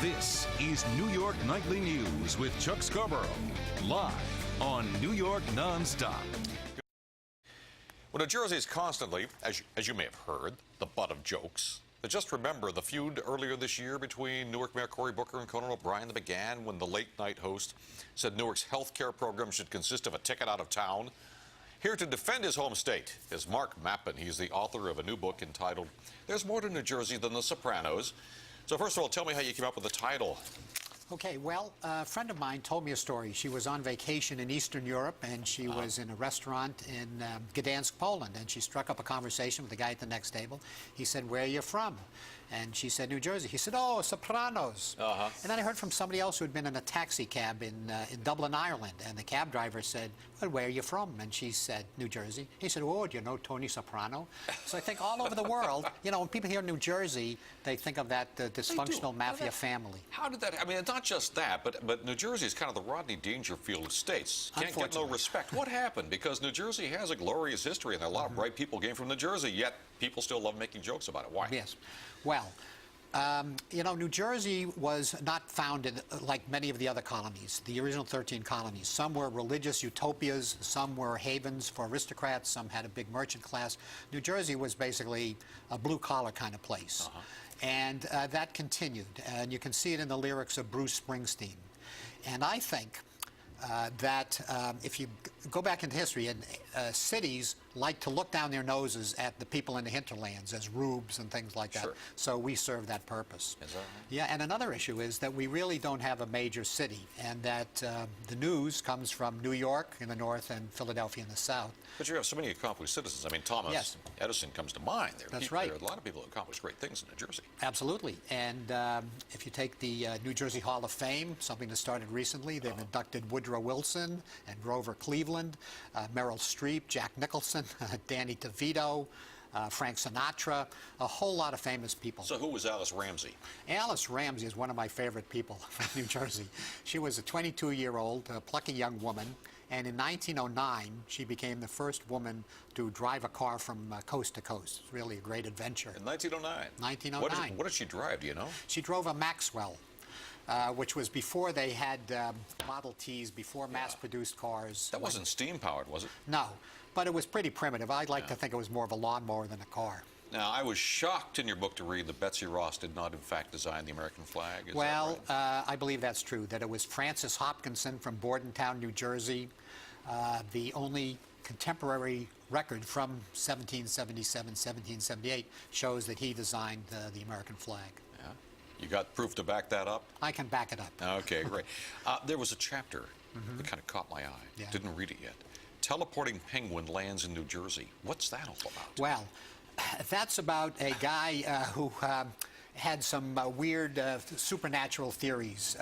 This is New York Nightly News with Chuck Scarborough, live on New York Nonstop. Well, New Jersey is constantly, as you may have heard, the butt of jokes. But just remember the feud earlier this year between Newark Mayor Cory Booker and Conan O'Brien that began when the late-night host said Newark's health care program should consist of a ticket out of town. Here to defend his home state is Marc Mappen. He's the author of a new book entitled There's More to New Jersey Than the Sopranos. So first of all, tell me how you came up with the title. Okay, well, a friend of mine told me a story. She was on vacation in Eastern Europe, and she was in a restaurant in Gdansk, Poland, and she struck up a conversation with the guy at the next table. He said, "Where are you from?" And she said, "New Jersey." He said, "Oh, Sopranos." And then I heard from somebody else who had been in a taxi cab in Dublin, Ireland, and the cab driver said, "Well, where are you from?" And she said, "New Jersey." He said, "Oh, do you know Tony Soprano?" So I think all over the world, you know, when people hear New Jersey, they think of that dysfunctional mafia family. How did that, I mean, it's not just that, but New Jersey is kind of the Rodney Dangerfield of states. Can't get no respect. What happened? Because New Jersey has a glorious history, and there are a lot of bright people came from New Jersey, yet people still love making jokes about it. Why? Yes. Well, you know, New Jersey was not founded like many of the other colonies, the original 13 colonies. Some were religious utopias, some were havens for aristocrats, some had a big merchant class. New Jersey was basically a blue-collar kind of place. And that continued, and you can see it in the lyrics of Bruce Springsteen. And I think that if you go back into history, and cities like to look down their noses at the people in the hinterlands as rubes and things like that. Sure. So we serve that purpose. Is that right? Yeah, and another issue is that we really don't have a major city, and that the news comes from New York in the north and Philadelphia in the south. But you have so many accomplished citizens. I mean, Thomas Edison comes to mind. That's right. There are a lot of people who accomplish great things in New Jersey. Absolutely. And if you take the New Jersey Hall of Fame, something that started recently, they've inducted Woodrow Wilson and Grover Cleveland, Meryl Streep, Jack Nicholson, Danny DeVito, Frank Sinatra, a whole lot of famous people. So who was Alice Ramsey? Alice Ramsey is one of my favorite people from New Jersey. She was a 22-year-old, plucky young woman, and in 1909, she became the first woman to drive a car from coast to coast. It's really a great adventure. In 1909? 1909. What did she drive, do you know? She drove a Maxwell. Which was before they had Model Ts, before mass-produced cars. That wasn't steam-powered, was it? No, but it was pretty primitive. I'd like to think it was more of a lawnmower than a car. Now, I was shocked in your book to read that Betsy Ross did not, in fact, design the American flag. Is well, that right? I believe that's true, that it was Francis Hopkinson from Bordentown, New Jersey, the only contemporary record from 1777, 1778 shows that he designed the American flag. Yeah. You got proof to back that up? I can back it up. Okay, great. There was a chapter that kind of caught my eye. Yeah. Didn't read it yet. Teleporting penguin lands in New Jersey. What's that all about? Well, that's about a guy who had some weird supernatural theories.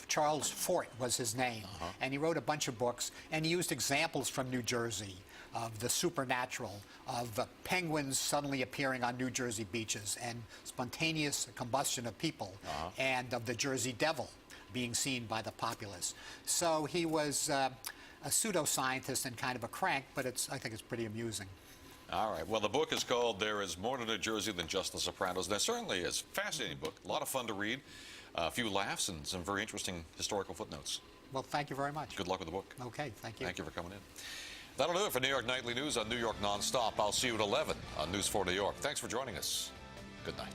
Charles Fort was his name. And he wrote a bunch of books, and he used examples from New Jersey of the supernatural, of penguins suddenly appearing on New Jersey beaches, and spontaneous combustion of people, and of the Jersey Devil being seen by the populace. So he was a pseudoscientist and kind of a crank, but I think it's pretty amusing. All right. Well, the book is called There Is More to New Jersey Than Just the Sopranos. That certainly is a fascinating book. A lot of fun to read. A few laughs and some very interesting historical footnotes. Well, thank you very much. Good luck with the book. Okay, thank you. Thank you for coming in. That'll do it for New York Nightly News on New York Nonstop. I'll see you at 11 on News 4 New York. Thanks for joining us. Good night.